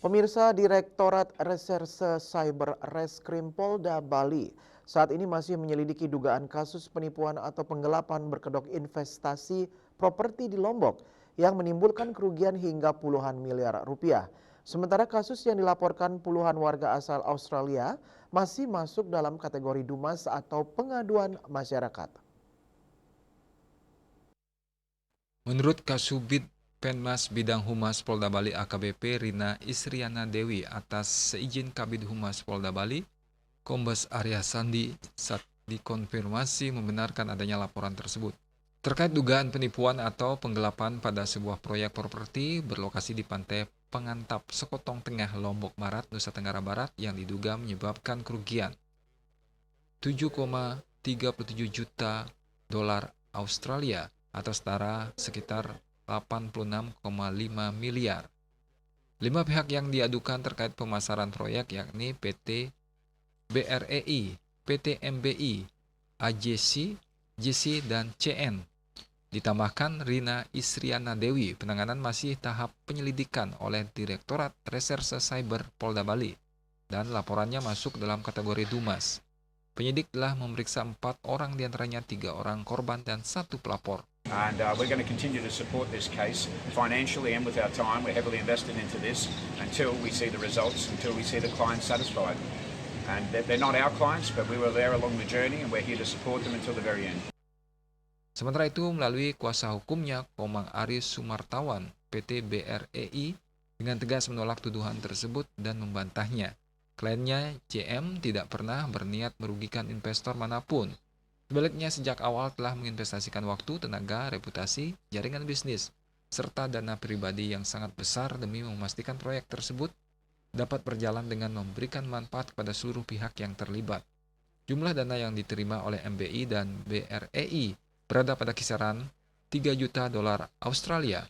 Pemirsa, Direktorat Reserse Cyber Reskrim Polda Bali saat ini masih menyelidiki dugaan kasus penipuan atau penggelapan berkedok investasi properti di Lombok yang menimbulkan kerugian hingga puluhan miliar rupiah. Sementara kasus yang dilaporkan puluhan warga asal Australia masih masuk dalam kategori dumas atau pengaduan masyarakat. Menurut Kasubid Penmas Bidang Humas Polda Bali AKBP Rina Isriana Dewi atas seizin Kabid Humas Polda Bali, Kombes Arya Sandi saat dikonfirmasi membenarkan adanya laporan tersebut. Terkait dugaan penipuan atau penggelapan pada sebuah proyek properti berlokasi di Pantai Pengantap, Sekotong Tengah, Lombok Barat, Nusa Tenggara Barat yang diduga menyebabkan kerugian 7,37 juta dolar Australia atau setara sekitar 86,5 miliar. 5 pihak yang diadukan terkait pemasaran proyek yakni PT BREI, PT MBI, AJC, JC, dan CN. Ditambahkan Rina Isriana Dewi, penanganan masih tahap penyelidikan oleh Direktorat Reserse Cyber Polda Bali dan laporannya masuk dalam kategori Dumas. Penyidik telah memeriksa 4 orang, diantaranya 3 orang korban dan 1 pelapor. And we're going to continue to support this case financially and with our time. We're heavily invested into this until we see the results, until we see the clients satisfied. And they're not our clients, but we were there along the journey and we're here to support them until the very end. Sementara itu, melalui kuasa hukumnya, Komang Aris Sumartawan, PT BREI, dengan tegas menolak tuduhan tersebut dan membantahnya. Kliennya, CM, tidak pernah berniat merugikan investor manapun. Sebaliknya, sejak awal telah menginvestasikan waktu, tenaga, reputasi, jaringan bisnis, serta dana pribadi yang sangat besar demi memastikan proyek tersebut dapat berjalan dengan memberikan manfaat kepada seluruh pihak yang terlibat. Jumlah dana yang diterima oleh MBI dan BREI berada pada kisaran 3 juta dolar Australia.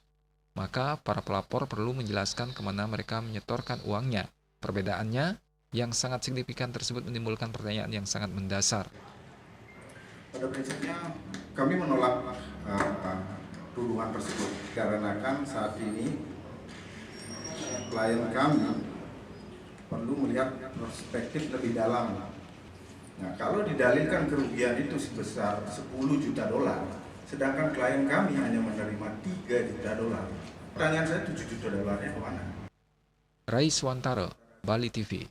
Maka para pelapor perlu menjelaskan kemana mereka menyetorkan uangnya. Perbedaannya yang sangat signifikan tersebut menimbulkan pertanyaan yang sangat mendasar. Pada prinsipnya kami menolak tuduhan tersebut karena kan saat ini klien kami perlu melihat perspektif lebih dalam. Nah, kalau didalilkan kerugian itu sebesar 10 juta dolar, sedangkan klien kami hanya menerima 3 juta dolar. Pertanyaan saya 7 juta dolarnya kemana? Rais Wantara, Bali TV.